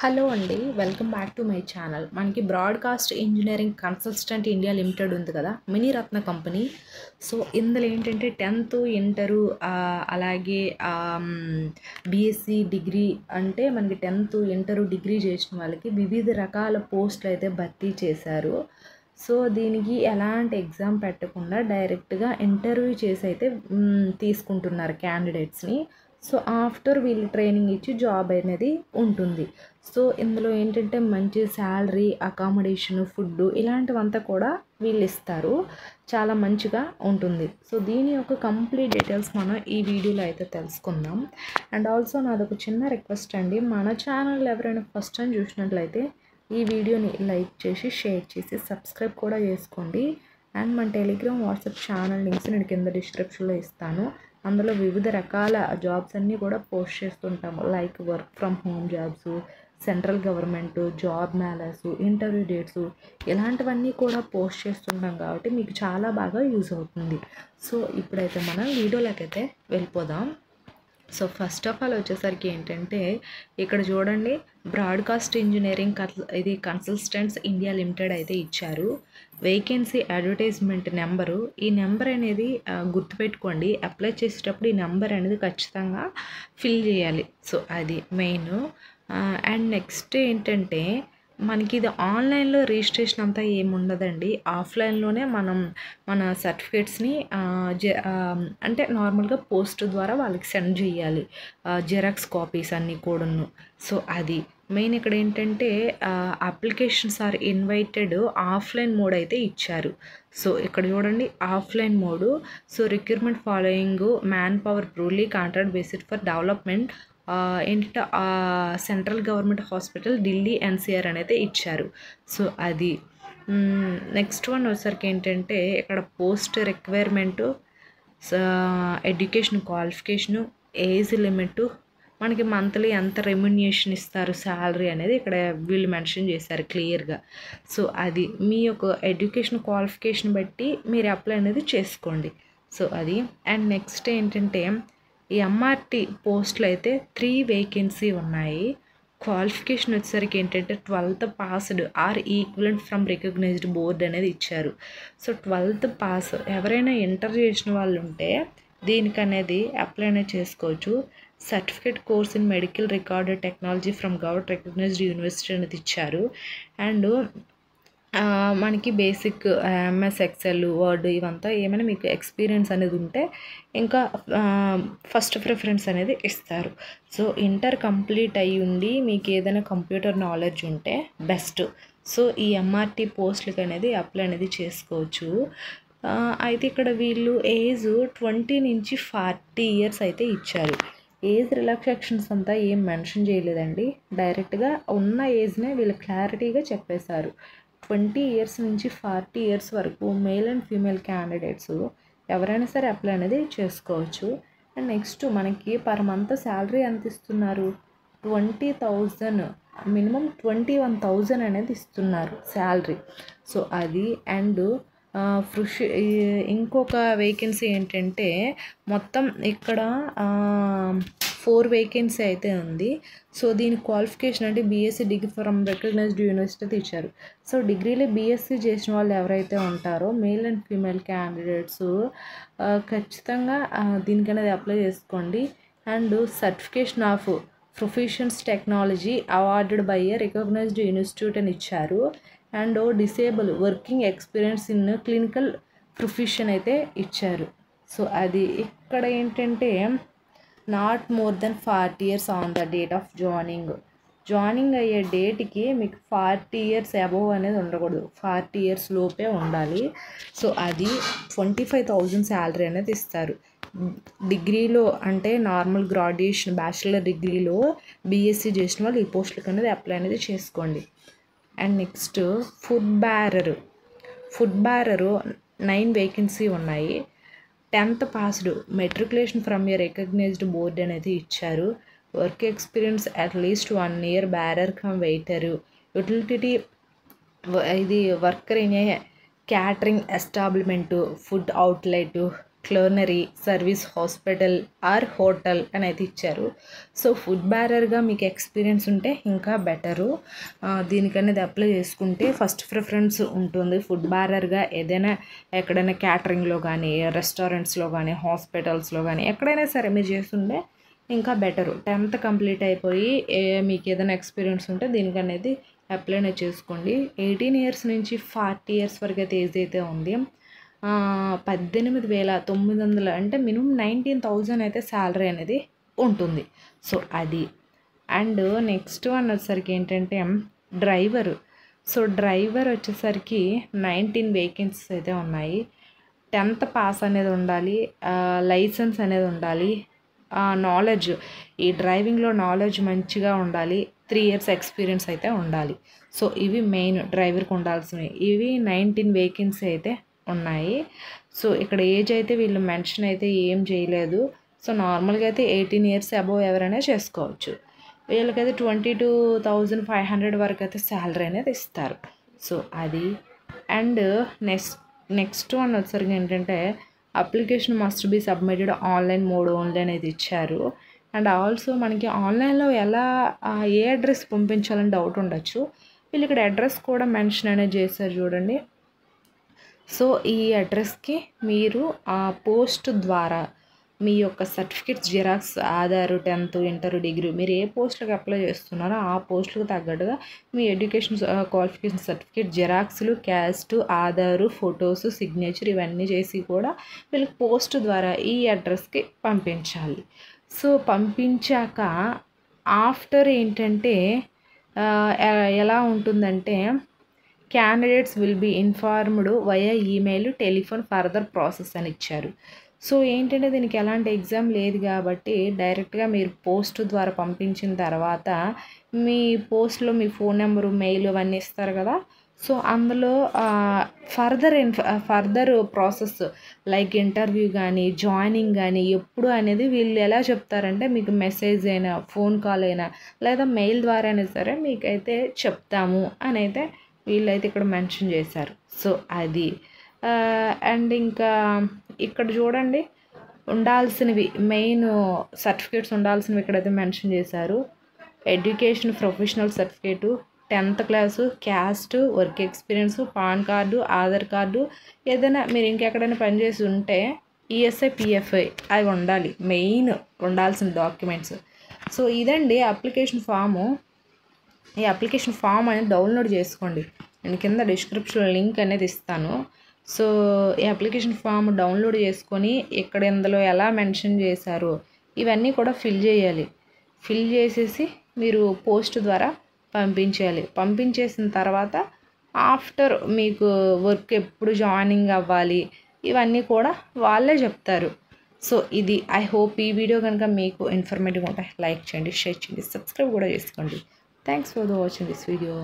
Hello అండి. Welcome back to my channel. మనకి broadcast engineering consultant India limited ఉంది కదా! మినీరత్న కంపెనీ. సో, ఇందులో ఏంటంటే 10థ్, ఇంటరు అలాగే బీఎస్సీ డిగ్రీ అంటే మనకి 10థ్, ఇంటరు, డిగ్రీ చేసిన వాళ్ళకి వివిధ రకాల పోస్టులు అయితే భర్తీ చేశారు. సో, దీనికి ఎలాంటి ఎగ్జామ్ పెట్టకుండా డైరెక్ట్‌గా ఇంటర్వ్యూ చేసి అయితే తీసుకుంటున్నారు క్యాండిడేట్స్‌ని. సో, ఆఫ్టర్ వీళ్ళు ట్రైనింగ్ ఇచ్చి జాబ్ అనేది ఉంటుంది. సో, ఇందులో ఏంటంటే మంచి శాలరీ, అకామిడేషను, ఫుడ్డు ఇలాంటివంతా కూడా వీళ్ళు ఇస్తారు. చాలా మంచిగా ఉంటుంది. సో, దీని యొక్క కంప్లీట్ డీటెయిల్స్ మనం ఈ వీడియోలో అయితే తెలుసుకుందాం. అండ్ ఆల్సో నాదొక చిన్న రిక్వెస్ట్ అండి. మన ఛానల్ ఎవరైనా ఫస్ట్ టైం చూసినట్లయితే ఈ వీడియోని లైక్ చేసి, షేర్ చేసి, సబ్స్క్రైబ్ కూడా చేసుకోండి. అండ్ మన టెలిగ్రామ్, వాట్సాప్ ఛానల్ లింక్స్ నేను కింద డిస్క్రిప్షన్లో ఇస్తాను. అందులో వివిధ రకాల జాబ్స్ అన్నీ కూడా పోస్ట్ చేస్తుంటాము. Like work from home jobs, central government job melas, interview dates ఇలాంటివన్నీ కూడా పోస్ట్ చేస్తుంటాం కాబట్టి మీకు చాలా బాగా యూజ్ అవుతుంది. సో, ఇప్పుడైతే మనం వీడియోలోకి అయితే వెళ్ళిపోదాం. సో, ఫస్ట్ ఆఫ్ ఆల్ వచ్చేసరికి ఏంటంటే ఇక్కడ చూడండి, బ్రాడ్‌కాస్ట్ ఇంజినీరింగ్ ఇది కన్సల్టెంట్స్ ఇండియా లిమిటెడ్ అయితే ఇచ్చారు. Vacancy advertisement number. ఈ నెంబర్ అనేది గుర్తుపెట్టుకోండి. అప్లై చేసేటప్పుడు ఈ నెంబర్ అనేది ఖచ్చితంగా ఫిల్ చేయాలి. సో, అది మెయిన్. అండ్ నెక్స్ట్ ఏంటంటే మనకి ఇది ఆన్లైన్లో రిజిస్ట్రేషన్ అంతా ఏముండదండి. ఆఫ్లైన్లోనే మనం మన సర్టిఫికేట్స్ని అంటే నార్మల్గా పోస్ట్ ద్వారా వాళ్ళకి సెండ్ చేయాలి. జిరాక్స్ కాపీస్ అన్నీ కూడాను. సో, అది మెయిన్. ఇక్కడ ఏంటంటే applications are invited offline mode అయితే ఇచ్చారు. సో, ఇక్కడ చూడండి offline mode. So, recruitment following manpower purely contract based for development ఏంటంటే central government hospital Delhi NCR అనేది ఇచ్చారు. సో, అది నెక్స్ట్ వన్ వచ్చేసరికి ఏంటంటే ఇక్కడ post requirement, education qualification, age limit, మనకి మంత్లీ ఎంత రెమ్యునరేషన్ ఇస్తారు శాలరీ అనేది ఇక్కడ వీళ్ళు మెన్షన్ చేశారు క్లియర్గా. సో, అది మీ యొక్క ఎడ్యుకేషన్ క్వాలిఫికేషన్ బట్టి మీరు అప్లై అనేది చేసుకోండి. సో, అది. అండ్ నెక్స్ట్ ఏంటంటే ఈ ఎంఆర్టీ పోస్టులు అయితే 3 వేకెన్సీ ఉన్నాయి. క్వాలిఫికేషన్ వచ్చేసరికి ఏంటంటే 12th passed or equivalent from recognised board అనేది ఇచ్చారు. సో, 12th పాస్ ఎవరైనా ఇంటర్ చేసిన వాళ్ళు ఉంటే దీనికి అనేది అప్లై అనేది చేసుకోవచ్చు. Certificate course in medical recorded technology from government recognised university అనేది ఇచ్చారు. అండ్ మనకి బేసిక్ ఎంఎస్ ఎక్సెల్, వర్డ్ ఇవంతా ఏమైనా మీకు ఎక్స్పీరియన్స్ అనేది ఉంటే ఇంకా ఫస్ట్ ప్రిఫరెన్స్ అనేది ఇస్తారు. సో, ఇంటర్ కంప్లీట్ అయ్యి ఉండి మీకు ఏదైనా కంప్యూటర్ నాలెడ్జ్ ఉంటే బెస్ట్. సో, ఈ ఎంఆర్టీ పోస్టులకి అనేది అప్లై అనేది చేసుకోవచ్చు. అయితే ఇక్కడ వీళ్ళు ఏజ్ 20 నుంచి 40 ఇయర్స్ అయితే ఇచ్చారు. ఏజ్ రిలాక్సేషన్స్ అంతా ఏం మెన్షన్ చేయలేదండి. డైరెక్ట్గా ఉన్న ఏజ్నే వీళ్ళు క్లారిటీగా చెప్పేశారు. 20 ఇయర్స్ నుంచి 40 ఇయర్స్ వరకు మేల్ అండ్ ఫీమేల్ క్యాండిడేట్స్ ఎవరైనా సరే అప్లై అనేది చేసుకోవచ్చు. అండ్ నెక్స్ట్ మనకి పర్ మంత్ శాలరీ ఎంత ఇస్తున్నారు? 20,000 మినిమం 21,000 అనేది ఇస్తున్నారు శాలరీ. సో, అది. అండ్ ఇంకొక వేకెన్సీ ఏంటంటే మొత్తం ఇక్కడ 4 వేకెన్సీ అయితే ఉంది. సో, దీని క్వాలిఫికేషన్ అంటే BSc degree from recognised university అయితే ఇచ్చారు. సో, డిగ్రీలో బీఎస్సీ చేసిన వాళ్ళు ఎవరైతే ఉంటారో మేల్ అండ్ ఫీమేల్ క్యాండిడేట్స్ ఖచ్చితంగా దీనికనేది అప్లై చేసుకోండి. And certification of professions technology awarded by a recognised institute అని ఇచ్చారు. And disable working experience in clinical profession అయితే ఇచ్చారు. సో, అది. ఇక్కడ ఏంటంటే not more than 40 years on the date of joining అయ్యే డేట్కి మీకు 40 ఇయర్స్ అబోవ్ అనేది ఉండకూడదు. 40 ఇయర్స్ లోపే ఉండాలి. సో, అది 25,000 శాలరీ అనేది ఇస్తారు. డిగ్రీలో అంటే నార్మల్ గ్రాడ్యుయేషన్ బ్యాచిలర్ డిగ్రీలో బీఎస్సీ చేసిన వాళ్ళు ఈ పోస్టులకు అనేది అప్లై అనేది చేసుకోండి. And next food bearer 9 vacancy ఉన్నాయి. 10th passed matriculation from a recognised board అనేది ఇచ్చారు. Work experience at least 1 year bearer cum waiter, utility ఇది worker in a catering establishment, food outlet, culinary service hospital or hotel అని అయితే ఇచ్చారు. So food బ్యారర్గా మీకు experience ఉంటే ఇంకా బెటరు. దీనికనేది అప్లై చేసుకుంటే ఫస్ట్ ప్రిఫరెన్స్ ఉంటుంది. ఫుడ్ బ్యారర్గా ఏదైనా ఎక్కడైనా క్యాటరింగ్లో కానీ రెస్టారెంట్స్లో కానీ హాస్పిటల్స్లో కానీ ఎక్కడైనా సరే మీరు చేస్తుంటే ఇంకా బెటరు. 10th కంప్లీట్ అయిపోయి మీకు ఏదైనా ఎక్స్పీరియన్స్ ఉంటే దీనికనేది అప్లై చేసుకోండి. 18 ఇయర్స్ నుంచి 40 ఇయర్స్ వరకు అయితే ఏజ్ అయితే ఉంది. 18,900 అంటే మినిమం 19,000 అయితే శాలరీ అనేది ఉంటుంది. సో అది. అండ్ నెక్స్ట్ వన్ వచ్చేసరికి ఏంటంటే డ్రైవరు. సో డ్రైవర్ వచ్చేసరికి 19 వేకెన్సీస్ అయితే ఉన్నాయి. 10th పాస్ అనేది ఉండాలి, లైసెన్స్ అనేది ఉండాలి, నాలెడ్జ్ ఈ డ్రైవింగ్లో నాలెడ్జ్ మంచిగా ఉండాలి, 3 ఇయర్స్ ఎక్స్పీరియన్స్ అయితే ఉండాలి. సో ఇవి మెయిన్ డ్రైవర్కి ఉండాల్సినవి. ఇవి 19 వేకెన్సీ అయితే ఉన్నాయి. సో ఇక్కడ ఏజ్ అయితే వీళ్ళు మెన్షన్ అయితే ఏం చేయలేదు. సో నార్మల్గా అయితే 18 ఇయర్స్ అబోవ్ ఎవరైనా చేసుకోవచ్చు. వీళ్ళకైతే 22,500 వరకు అయితే శాలరీ అనేది ఇస్తారు. సో అది. అండ్ నెక్స్ట్ వన్ వచ్చేసరికి ఏంటంటే application must be submitted online mode only అనేది ఇచ్చారు. అండ్ ఆల్సో మనకి ఆన్లైన్లో ఎలా ఏ అడ్రస్ పంపించాలని డౌట్ ఉండొచ్చు. వీళ్ళు ఇక్కడ అడ్రస్ కూడా మెన్షన్ అనేది చేశారు చూడండి. సో ఈ అడ్రస్కి మీరు పోస్ట్ ద్వారా మీ యొక్క certificates xerox, Aadhaar, 10th, inter, degree మీరు ఏ పోస్టులకు అప్లై చేస్తున్నారో ఆ పోస్టులకు తగ్గట్టుగా మీ ఎడ్యుకేషన్ క్వాలిఫికేషన్ సర్టిఫికేట్ జిరాక్స్లు, క్యాస్ట్, ఆధారు, ఫొటోస్, సిగ్నేచర్ ఇవన్నీ చేసి కూడా వీళ్ళకి పోస్ట్ ద్వారా ఈ అడ్రస్కి పంపించాలి. సో పంపించాక ఆఫ్టర్ ఏంటంటే ఎలా ఉంటుందంటే candidates will be informed via email, telephone further process అని ఇచ్చారు. సో ఏంటంటే దీనికి ఎలాంటి ఎగ్జామ్ లేదు కాబట్టి డైరెక్ట్గా మీరు పోస్ట్ ద్వారా పంపించిన తర్వాత మీ పోస్ట్లో మీ ఫోన్ నెంబరు, మెయిల్ అవన్నీ ఇస్తారు కదా. సో అందులో ఫర్దర్ ప్రాసెస్ లైక్ ఇంటర్వ్యూ కానీ జాయినింగ్ కానీ ఎప్పుడు అనేది వీళ్ళు ఎలా చెప్తారంటే మీకు మెసేజ్ అయినా, ఫోన్ కాల్ అయినా లేదా మెయిల్ ద్వారా అయినా సరే మీకైతే చెప్తాము అని అయితే వీళ్ళైతే ఇక్కడ మెన్షన్ చేశారు. సో అది. అండ్ ఇంకా ఇక్కడ చూడండి ఉండాల్సినవి మెయిన్ సర్టిఫికేట్స్ ఉండాల్సినవి ఇక్కడైతే మెన్షన్ చేశారు. Education professional certificate, 10th class, caste, work experience, pan card, Aadhaar card, ఏదైనా మీరు ఇంకెక్కడైనా పనిచేసి ఉంటే ఈఎస్ఐ, పిఎఫ్ఐ అవి ఉండాలి మెయిన్ ఉండాల్సిన డాక్యుమెంట్స్. సో ఇదండి అప్లికేషన్ ఫాము. ఈ అప్లికేషన్ ఫామ్ అనేది డౌన్లోడ్ చేసుకోండి. నేను కింద డిస్క్రిప్షన్లో లింక్ అనేది ఇస్తాను. సో ఈ అప్లికేషన్ ఫామ్ డౌన్లోడ్ చేసుకొని ఇక్కడ ఇందులో ఎలా మెన్షన్ చేశారో ఇవన్నీ కూడా ఫిల్ చేయాలి. ఫిల్ చేసేసి మీరు పోస్ట్ ద్వారా పంపించేయాలి. పంపించేసిన తర్వాత ఆఫ్టర్ మీకు వర్క్ ఎప్పుడు జాయినింగ్ అవ్వాలి ఇవన్నీ కూడా వాళ్ళే చెప్తారు. సో ఇది. ఐ హోప్ ఈ వీడియో కనుక మీకు ఇన్ఫర్మేటివ్గా ఉంటే లైక్ చేయండి, షేర్ చేయండి, సబ్స్క్రైబ్ కూడా చేసుకోండి. Thanks for watching this video.